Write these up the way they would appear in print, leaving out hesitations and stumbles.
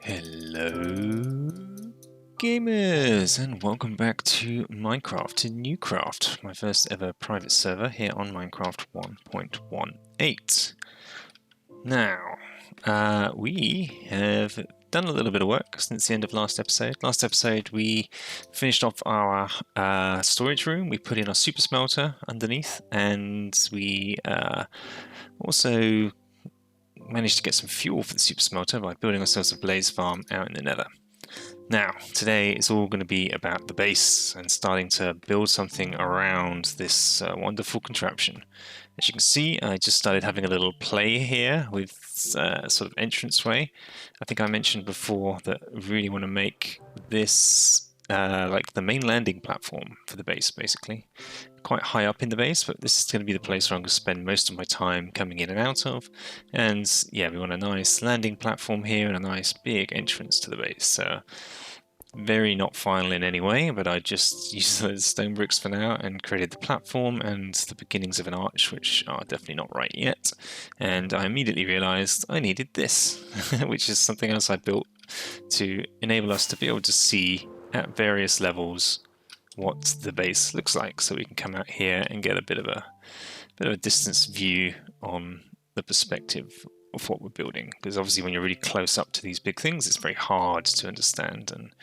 Hello gamers, and welcome back to Minecraft, to NeueCraft, my first ever private server here on Minecraft 1.18. Now, we have done a little bit of work since the end of last episode. Last episode we finished off our storage room, we put in our super smelter underneath, and we also managed to get some fuel for the super smelter by building ourselves a blaze farm out in the nether. Now, today it's all going to be about the base and starting to build something around this wonderful contraption. As you can see, I just started having a little play here with sort of entranceway. I think I mentioned before that I really want to make this like the main landing platform for the base, basically. Quite high up in the base, but this is going to be the place where I'm going to spend most of my time coming in and out of. And yeah, we want a nice landing platform here and a nice big entrance to the base. So very not final in any way, but I just used those stone bricks for now and created the platform and the beginnings of an arch, which are definitely not right yet. And I immediately realized I needed this, which is something else I built to enable us to be able to see at various levels what the base looks like, so we can come out here and get a bit of a distance view on the perspective of what we're building, because obviously when you're really close up to these big things it's very hard to understand, and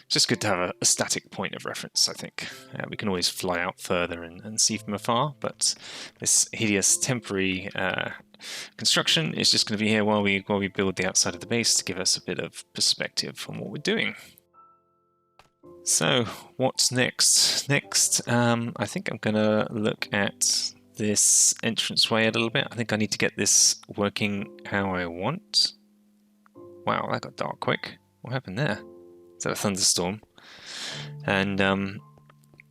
it's just good to have a static point of reference. I think we can always fly out further and see from afar, but this hideous temporary construction is just going to be here while we build the outside of the base to give us a bit of perspective on what we're doing. So what's next? Next, I think I'm going to look at this entranceway a little bit. I think I need to get this working how I want. Wow, that got dark quick. What happened there? Is that a thunderstorm? And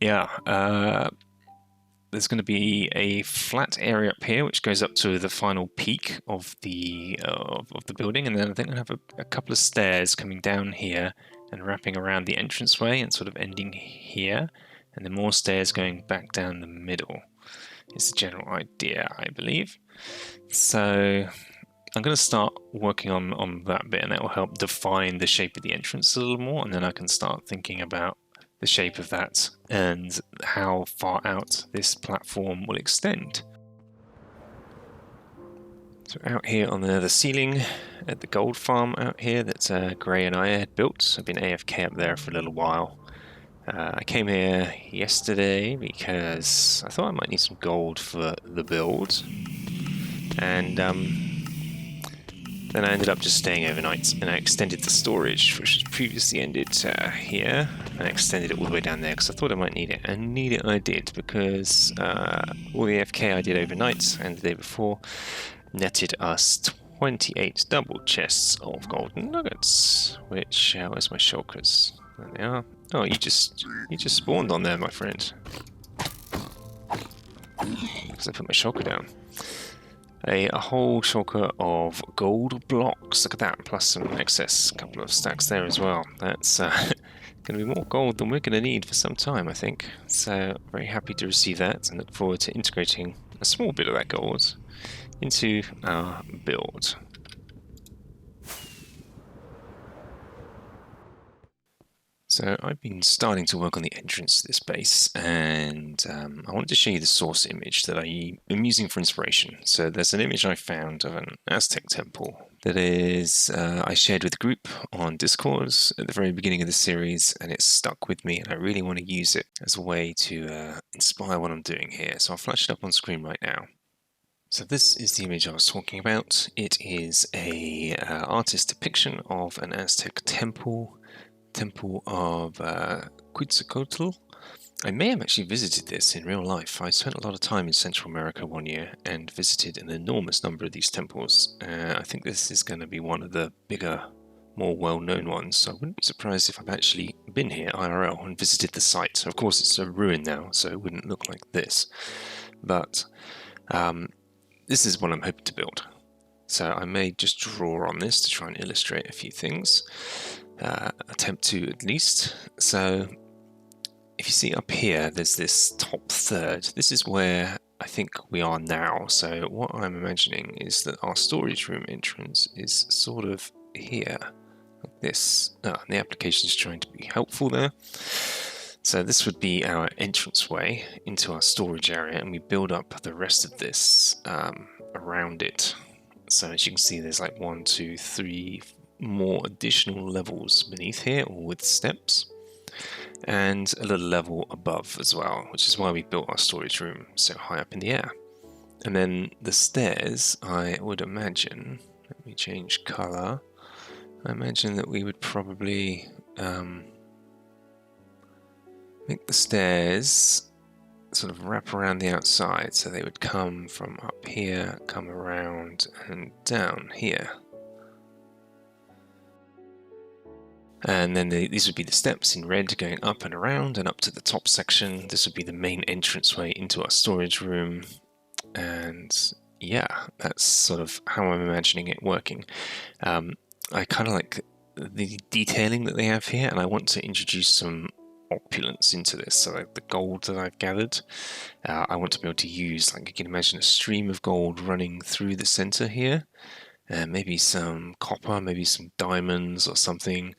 yeah, there's going to be a flat area up here which goes up to the final peak of the building, and then I think I have a couple of stairs coming down here and wrapping around the entranceway and sort of ending here, and then more stairs going back down the middle. It's the general idea, I believe. So I'm going to start working on that bit, and that will help define the shape of the entrance a little more, and then I can start thinking about the shape of that and how far out this platform will extend. So out here on the ceiling at the gold farm out here that Gray and I had built. I've been AFK up there for a little while. I came here yesterday because I thought I might need some gold for the build, and then I ended up just staying overnight, and I extended the storage, which was previously ended here, and I extended it all the way down there because I thought I might need it, and need it I did, because all the AFK I did overnight and the day before netted us 28 double chests of golden nuggets, which, where's my shulkers? There they are. Oh, you just spawned on there, my friend. Because I put my shulker down. A whole shulker of gold blocks, look at that, plus some excess, a couple of stacks there as well. That's going to be more gold than we're going to need for some time, I think. So, very happy to receive that, and look forward to integrating a small bit of that gold into our build. So I've been starting to work on the entrance to this base, and I wanted to show you the source image that I am using for inspiration. So there's an image I found of an Aztec temple that is I shared with the group on Discord at the very beginning of the series, and it's stuck with me, and I really want to use it as a way to inspire what I'm doing here. So I'll flash it up on screen right now. So this is the image I was talking about. It is a artist depiction of an Aztec temple of Quetzalcoatl. I may have actually visited this in real life. I spent a lot of time in Central America one year and visited an enormous number of these temples. I think this is going to be one of the bigger, more well-known ones, so I wouldn't be surprised if I've actually been here IRL and visited the site. Of course it's a ruin now, so it wouldn't look like this, but this is what I'm hoping to build. So I may just draw on this to try and illustrate a few things. Attempt to, at least. So if you see up here, there's this top third. This is where I think we are now. So what I'm imagining is that our storage room entrance is sort of here. like this. The application is trying to be helpful there. So this would be our entranceway into our storage area, and we build up the rest of this around it. So as you can see, there's like 1, 2, 3 more additional levels beneath here, all with steps, and a little level above as well, which is why we built our storage room so high up in the air. And then the stairs, I would imagine, let me change color, I imagine that we would probably make the stairs sort of wrap around the outside, so they would come from up here, come around and down here. And then these would be the steps in red going up and around and up to the top section. This would be the main entranceway into our storage room. And yeah, that's sort of how I'm imagining it working. I kind of like the detailing that they have here, and I want to introduce some opulence into this. So like the gold that I've gathered, I want to be able to use, like you can imagine, a stream of gold running through the center here. Maybe some copper, maybe some diamonds or something.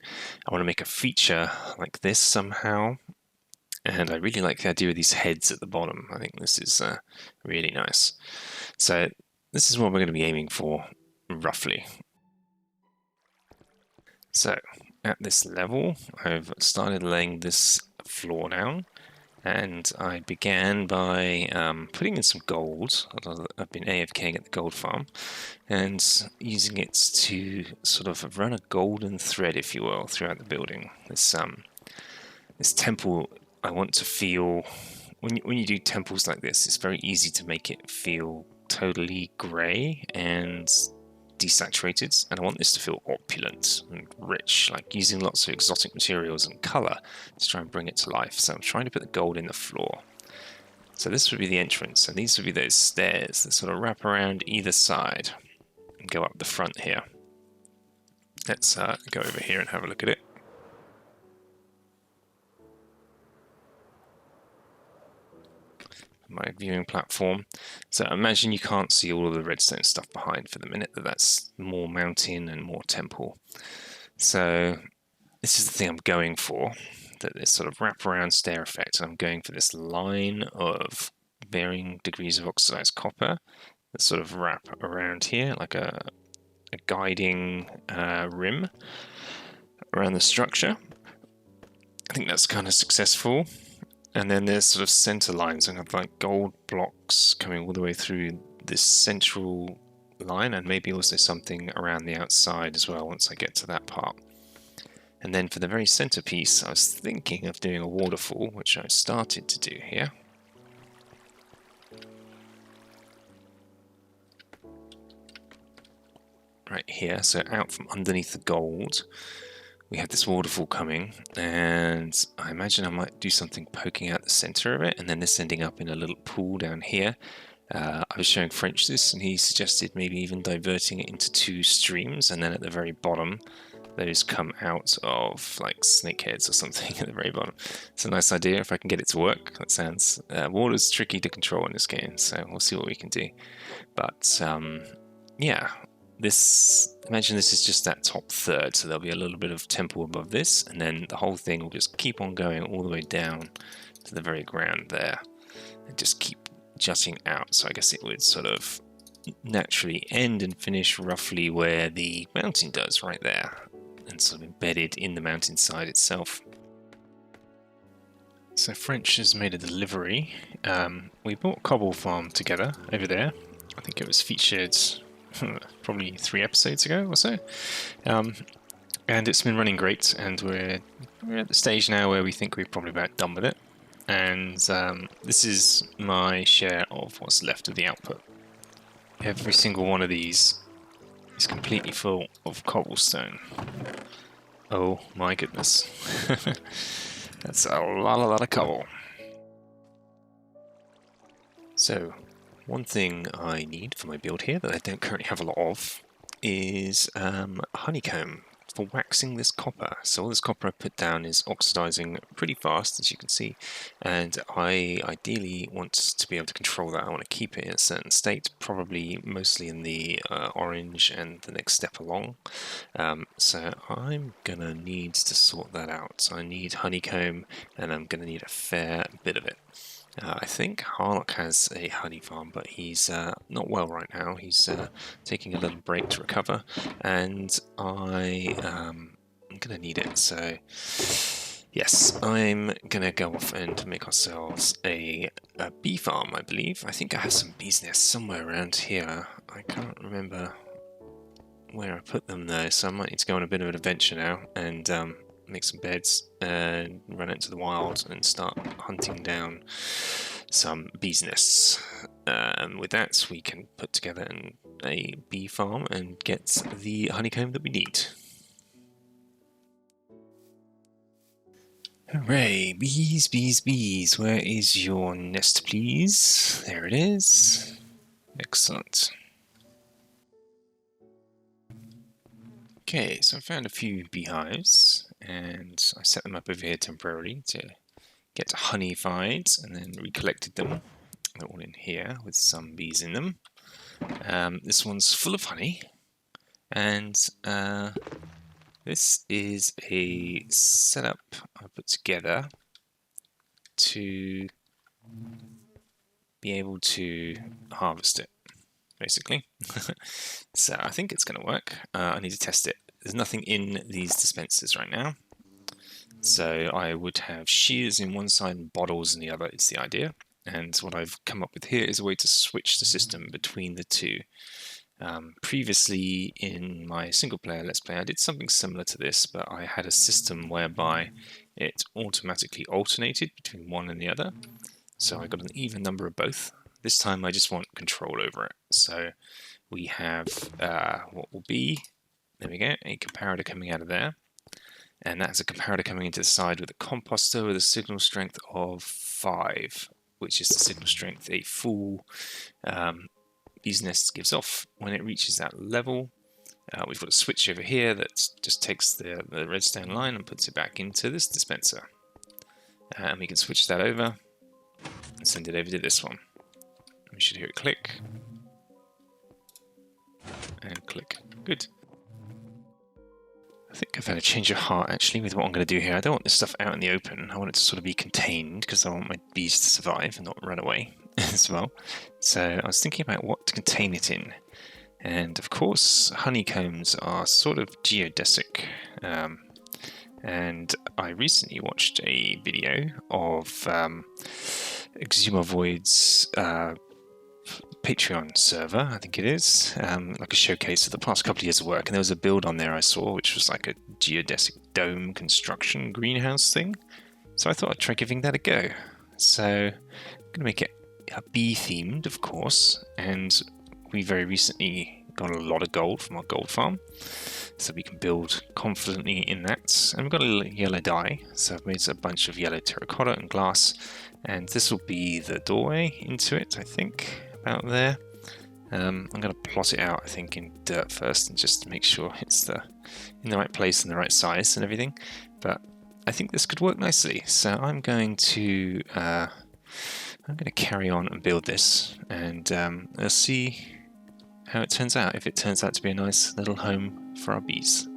I want to make a feature like this somehow. And I really like the idea of these heads at the bottom. I think this is really nice. So this is what we're going to be aiming for, roughly. So at this level, I've started laying this floor down. And I began by putting in some gold. I've been AFKing at the gold farm and using it to sort of run a golden thread, if you will, throughout the building. This temple, I want to feel, when you do temples like this, it's very easy to make it feel totally grey and desaturated, and I want this to feel opulent and rich, like using lots of exotic materials and colour to try and bring it to life. So I'm trying to put the gold in the floor. So this would be the entrance, and these would be those stairs that sort of wrap around either side and go up the front here. Let's go over here and have a look at it. My viewing platform. So imagine you can't see all of the redstone stuff behind for the minute, that's more mountain and more temple. So this is the thing I'm going for, that this sort of wraparound stair effect, and I'm going for this line of varying degrees of oxidized copper that sort of wrap around here like a guiding rim around the structure. I think that's kind of successful. And then there's sort of center lines, and have like gold blocks coming all the way through this central line, and maybe also something around the outside as well once I get to that part. And then for the very centerpiece, I was thinking of doing a waterfall, which I've started to do here. Right here, so out from underneath the gold, we have this waterfall coming, and I imagine I might do something poking out the center of it, and then this ending up in a little pool down here. I was showing French this, and he suggested maybe even diverting it into 2 streams, and then at the very bottom, those come out of like snake heads or something at the very bottom. It's a nice idea if I can get it to work. That sounds... water's tricky to control in this game, so we'll see what we can do. But yeah. Imagine this is just that top third, so there'll be a little bit of temple above this, and then the whole thing will just keep on going all the way down to the very ground there, and just keep jutting out. So I guess it would sort of naturally end and finish roughly where the mountain does, right there, and sort of embedded in the mountainside itself. So French has made a delivery. We bought Cobble Farm together over there. I think it was featured probably 3 episodes ago or so, and it's been running great, and we're at the stage now where we think we're probably about done with it, and this is my share of what's left of the output. Every single one of these is completely full of cobblestone. Oh my goodness. That's a lot of cobble. So one thing I need for my build here that I don't currently have a lot of is honeycomb for waxing this copper. So all this copper I put down is oxidizing pretty fast, as you can see, and I ideally want to be able to control that. I want to keep it in a certain state, probably mostly in the orange and the next step along. So I'm gonna need to sort that out. So I need honeycomb, and I'm gonna need a fair bit of it. I think Harlock has a honey farm, but he's not well right now. He's taking a little break to recover, and I'm going to need it. So, yes, I'm going to go off and make ourselves a bee farm, I believe. I think I have some bees nests somewhere around here. I can't remember where I put them, though, so I might need to go on a bit of an adventure now and make some beds and run out to the wild and start hunting down some bees nests. With that, we can put together a bee farm and get the honeycomb that we need. Hooray! Bees, bees, bees. Where is your nest, please? There it is. Excellent. Okay, so I found a few beehives, and I set them up over here temporarily to get honeyfied, and then recollected them. They're all in here with some bees in them. This one's full of honey, and this is a setup I put together to be able to harvest it, basically. So I think it's going to work. I need to test it. There's nothing in these dispensers right now. So I would have shears in one side and bottles in the other, is the idea. And what I've come up with here is a way to switch the system between the two. Previously in my single player Let's Play I did something similar to this, but I had a system whereby it automatically alternated between one and the other. So I got an even number of both. This time I just want control over it. So we have what will be, there we go, a comparator coming out of there. And that's a comparator coming into the side with a composter with a signal strength of 5, which is the signal strength a full bee's nest gives off when it reaches that level. We've got a switch over here that just takes the redstone line and puts it back into this dispenser. And we can switch that over and send it over to this one. We should hear it click. And click. Good. I think I've had a change of heart actually with what I'm going to do here. I don't want this stuff out in the open. I want it to sort of be contained because I want my bees to survive and not run away as well. So I was thinking about what to contain it in. And of course, honeycombs are sort of geodesic. And I recently watched a video of Exumavoid's Patreon server, I think it is, like a showcase of the past couple of years of work, and there was a build on there I saw which was like a geodesic dome construction greenhouse thing, so I thought I'd try giving that a go. So I'm going to make it bee themed, of course, and we very recently got a lot of gold from our gold farm, so we can build confidently in that. And we've got a little yellow dye, so I've made a bunch of yellow terracotta and glass, and this will be the doorway into it, I think. About there. I'm going to plot it out, I think, in dirt first, and just to make sure it's in the right place and the right size and everything. But I think this could work nicely. So I'm going to carry on and build this, and let's see how it turns out. If it turns out to be a nice little home for our bees.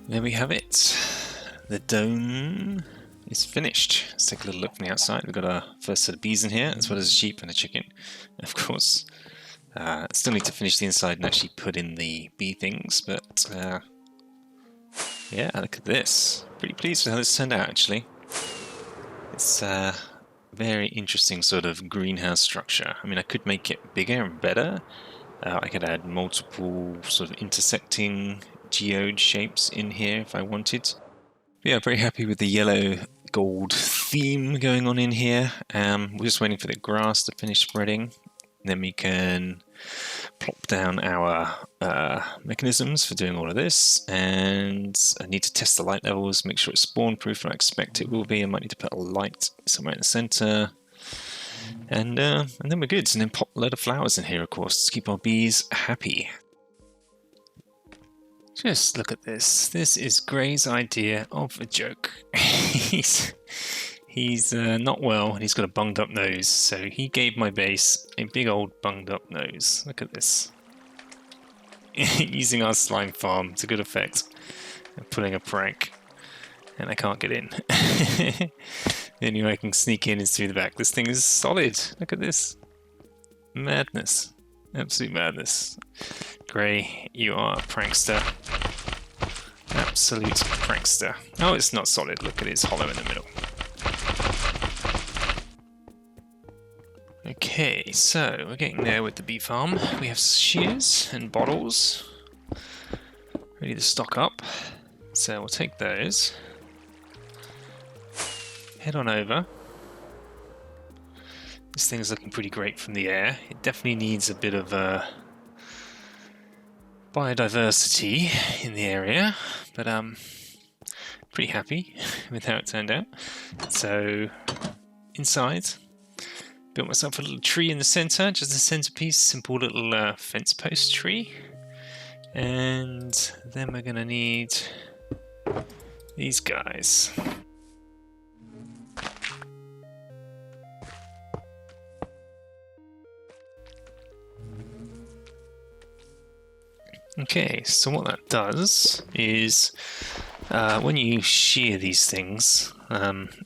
There we have it, the dome is finished. Let's take a little look from the outside. We've got our first set of bees in here, as well as a sheep and a chicken, of course. Still need to finish the inside and actually put in the bee things, but yeah, look at this. Pretty pleased with how this turned out, actually. It's a very interesting sort of greenhouse structure. I mean, I could make it bigger and better. I could add multiple sort of intersecting geode shapes in here if I wanted. But yeah, very happy with the yellow gold theme going on in here. We're just waiting for the grass to finish spreading. Then we can plop down our mechanisms for doing all of this, and I need to test the light levels, make sure it's spawn proof, and I expect it will be. I might need to put a light somewhere in the center, and then we're good. And then pop a load of flowers in here, of course, to keep our bees happy. Just look at this. This is Gray's idea of a joke. He's not well, and he's got a bunged up nose, so he gave my base a big old bunged up nose. Look at this. Using our slime farm to good effect. And pulling a prank. And I can't get in. The only way I can sneak in is through the back. This thing is solid. Look at this. Madness. Absolute madness. Gray, you are a prankster. Absolute prankster. Oh, it's not solid. Look at it, it's hollow in the middle. Okay, so we're getting there with the bee farm. We have shears and bottles ready to stock up. So we'll take those. Head on over. This thing's looking pretty great from the air. It definitely needs a bit of biodiversity in the area, but pretty happy with how it turned out. So inside, built myself a little tree in the center, just a centerpiece, simple little fence post tree. And then we're gonna need these guys. Okay, so what that does is when you shear these things,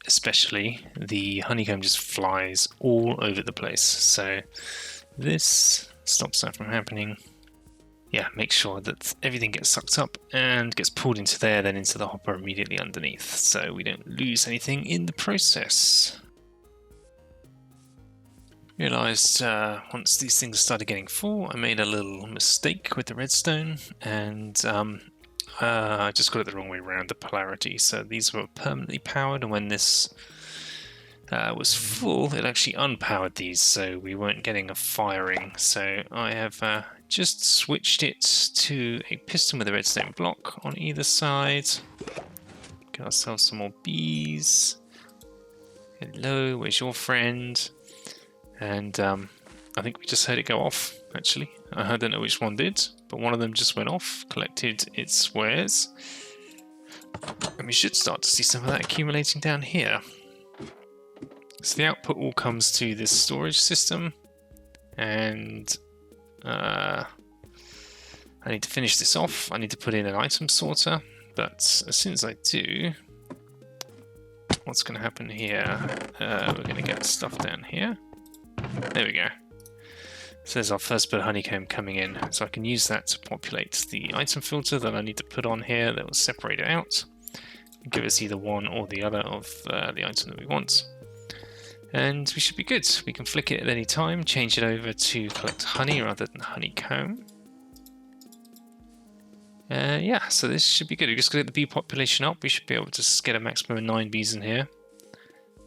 especially, the honeycomb just flies all over the place. So this stops that from happening. Yeah, make sure that everything gets sucked up and gets pulled into there, then into the hopper immediately underneath, so we don't lose anything in the process. Realised once these things started getting full, I made a little mistake with the redstone, and I just got it the wrong way around, the polarity. So these were permanently powered, and when this was full, it actually unpowered these, so we weren't getting a firing. So I have just switched it to a piston with a redstone block on either side. Get ourselves some more bees. Hello, where's your friend? And I think we just heard it go off, actually. I don't know which one did, but one of them just went off, collected its wares. And we should start to see some of that accumulating down here. So the output all comes to this storage system, and I need to finish this off. I need to put in an item sorter, but as soon as I do, what's going to happen here? We're going to get stuff down here. There we go. So there's our first bit of honeycomb coming in. So I can use that to populate the item filter that I need to put on here that will separate it out. Give us either one or the other of the item that we want. And we should be good. We can flick it at any time, change it over to collect honey rather than honeycomb. Yeah, so this should be good. We just got to get the bee population up. We should be able to get a maximum of 9 bees in here.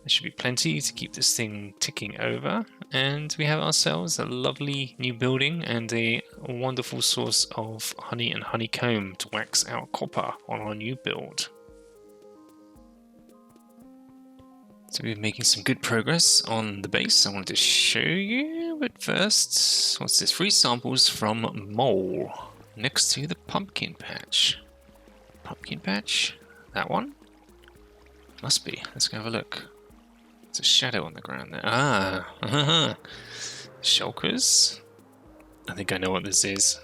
There should be plenty to keep this thing ticking over, and we have ourselves a lovely new building and a wonderful source of honey and honeycomb to wax our copper on our new build. So we're making some good progress on the base. I wanted to show you, but first, what's this? Free samples from Mole next to the pumpkin patch. Pumpkin patch? That one? Must be. Let's go have a look. There's a shadow on the ground there. Ah, shulkers. I think I know what this is.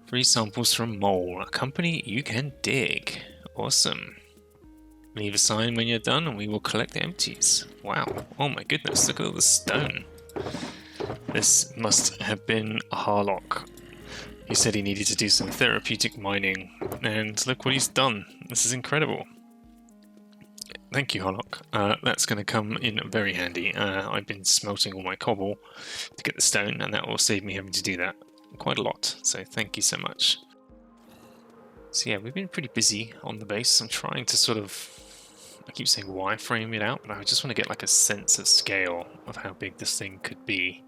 Free samples from Mole, a company you can dig. Awesome. Leave a sign when you're done and we will collect the empties. Wow, oh my goodness, look at all the stone. This must have been Harlock. He said he needed to do some therapeutic mining, and look what he's done. This is incredible. Thank you, Harlock. That's going to come in very handy. I've been smelting all my cobble to get the stone, and that will save me having to do that quite a lot, so thank you so much. So yeah, we've been pretty busy on the base. I'm trying to sort of, I keep saying wireframe it out, but I just want to get like a sense of scale of how big this thing could be.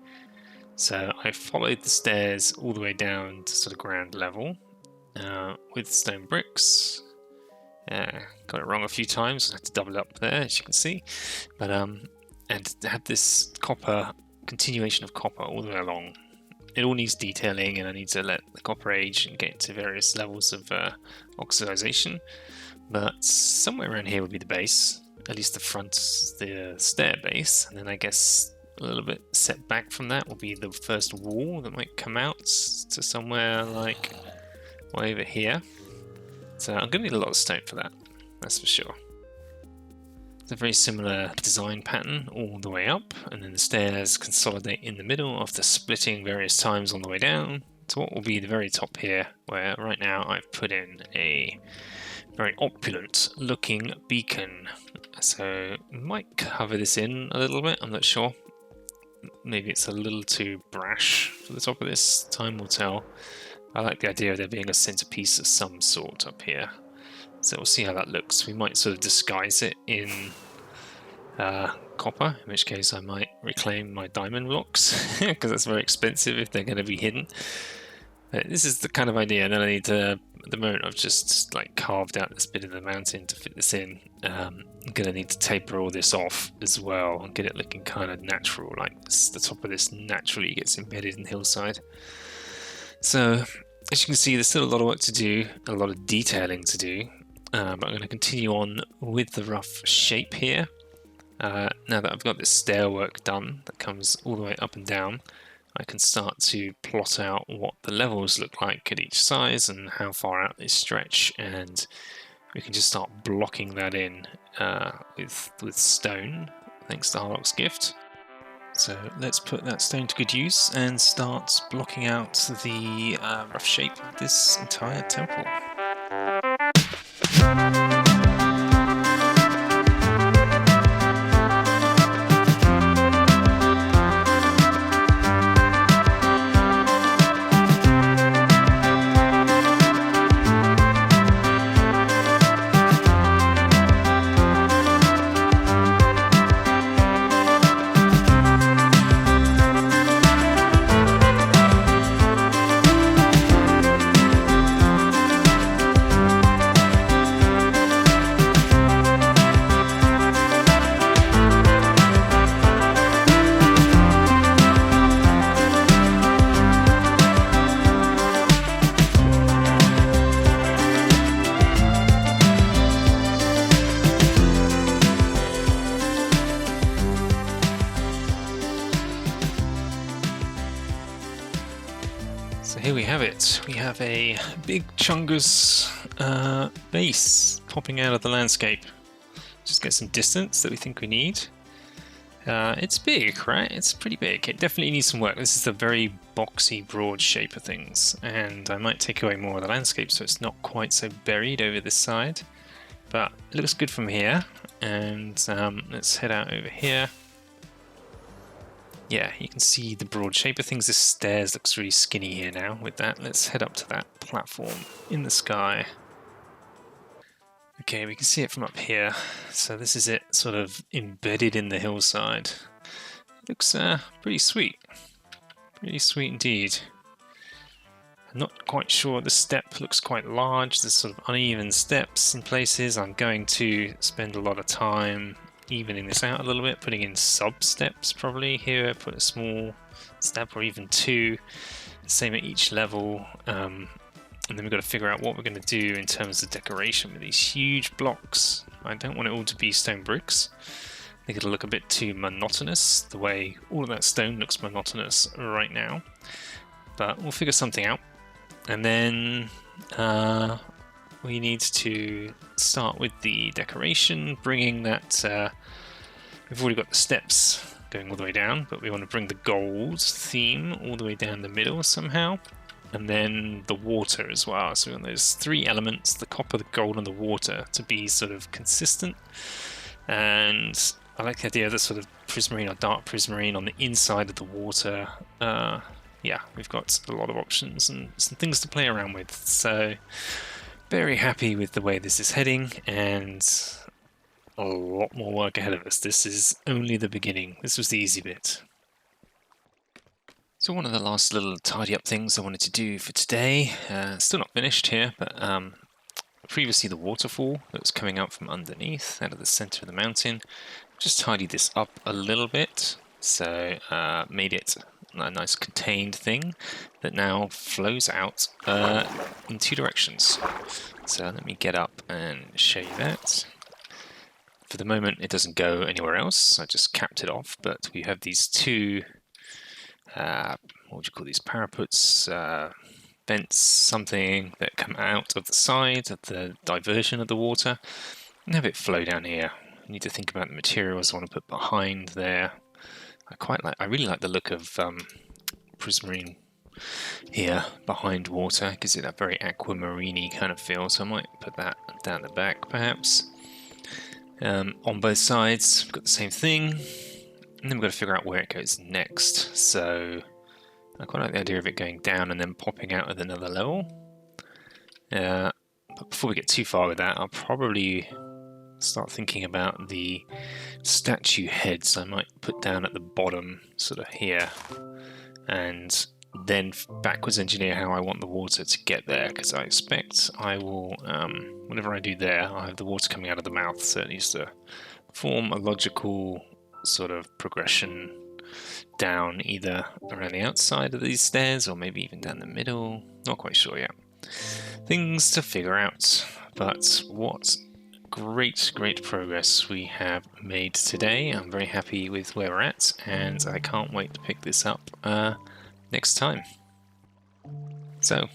So I followed the stairs all the way down to sort of ground level with stone bricks. Got it wrong a few times, I had to double up there, as you can see. But and had this copper, continuation of copper all the way along. It all needs detailing, and I need to let the copper age and get to various levels of oxidization. But somewhere around here would be the base, at least the front, the stair base, and then I guess a little bit set back from that will be the first wall that might come out to somewhere like way over here. So I'm going to need a lot of stone for that, that's for sure. It's a very similar design pattern all the way up, and then the stairs consolidate in the middle after splitting various times on the way down to what will be the very top here, where right now I've put in a very opulent looking beacon. So I might cover this in a little bit, I'm not sure. Maybe it's a little too brash for the top of this, time will tell. I like the idea of there being a centerpiece of some sort up here. So we'll see how that looks. We might sort of disguise it in copper, in which case I might reclaim my diamond blocks, because that's very expensive if they're going to be hidden. But this is the kind of idea that I need to, at the moment I've just like carved out this bit of the mountain to fit this in. I'm going to need to taper all this off as well and get it looking kind of natural, like this, the top of this naturally gets embedded in the hillside. So as you can see, there's still a lot of work to do, a lot of detailing to do, but I'm going to continue on with the rough shape here. Now that I've got this stair work done that comes all the way up and down, I can start to plot out what the levels look like at each size and how far out they stretch, and we can just start blocking that in with stone, thanks to Harlock's gift. So let's put that stone to good use and start blocking out the rough shape of this entire temple. So here we have it. We have a big chungus base popping out of the landscape. Just get some distance that we think we need. It's big, right? It's pretty big. It definitely needs some work. This is a very boxy, broad shape of things, and I might take away more of the landscape so it's not quite so buried over this side. But it looks good from here, and let's head out over here. Yeah, you can see the broad shape of things. This stairs looks really skinny here now with that. Let's head up to that platform in the sky. Okay, we can see it from up here. So this is it, sort of embedded in the hillside. Looks pretty sweet. Pretty sweet indeed. I'm not quite sure. The step looks quite large. There's sort of uneven steps in places. I'm going to spend a lot of time evening this out a little bit, putting in sub-steps probably here, put a small step or even two, same at each level, and then we've got to figure out what we're going to do in terms of decoration with these huge blocks. I don't want it all to be stone bricks. I think it'll look a bit too monotonous, the way all of that stone looks monotonous right now, but we'll figure something out. And then we need to start with the decoration, bringing that, we've already got the steps going all the way down, but we want to bring the gold theme all the way down the middle somehow, and then the water as well. So we want those three elements, the copper, the gold, and the water, to be sort of consistent. And I like the idea of the sort of prismarine or dark prismarine on the inside of the water. Yeah, we've got a lot of options and some things to play around with. So very happy with the way this is heading, and a lot more work ahead of us. This is only the beginning. This was the easy bit. So one of the last little tidy up things I wanted to do for today, still not finished here, but previously the waterfall that was coming out from underneath, out of the center of the mountain, just tidied this up a little bit, so made it a nice contained thing that now flows out in two directions. So let me get up and show you that. For the moment it doesn't go anywhere else, I just capped it off, but we have these two, what would you call these, parapets, vents, something that come out of the side of the diversion of the water and have it flow down here. I need to think about the materials I want to put behind there. I really like the look of prismarine here behind water. It gives it that very aquamarine kind of feel, so I might put that down the back perhaps. On both sides we've got the same thing, and then we've got to figure out where it goes next. So I quite like the idea of it going down and then popping out at another level. But before we get too far with that, I'll probably start thinking about the statue heads I might put down at the bottom, sort of here, and then backwards engineer how I want the water to get there, because I expect I will, whatever I do there, I'll have the water coming out of the mouth, so it needs to form a logical sort of progression down either around the outside of these stairs or maybe even down the middle. Not quite sure yet. Things to figure out, but what great progress we have made today. I'm very happy with where we're at, and I can't wait to pick this up next time. So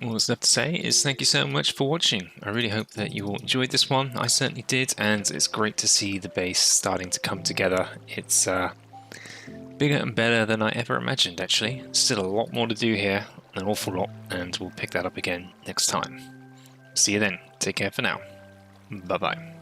all that's left to say is thank you so much for watching. I really hope that you all enjoyed this one. I certainly did, and it's great to see the base starting to come together. It's bigger and better than I ever imagined, actually. Still a lot more to do here, an awful lot, and we'll pick that up again next time. See you then. Take care for now. Bye-bye.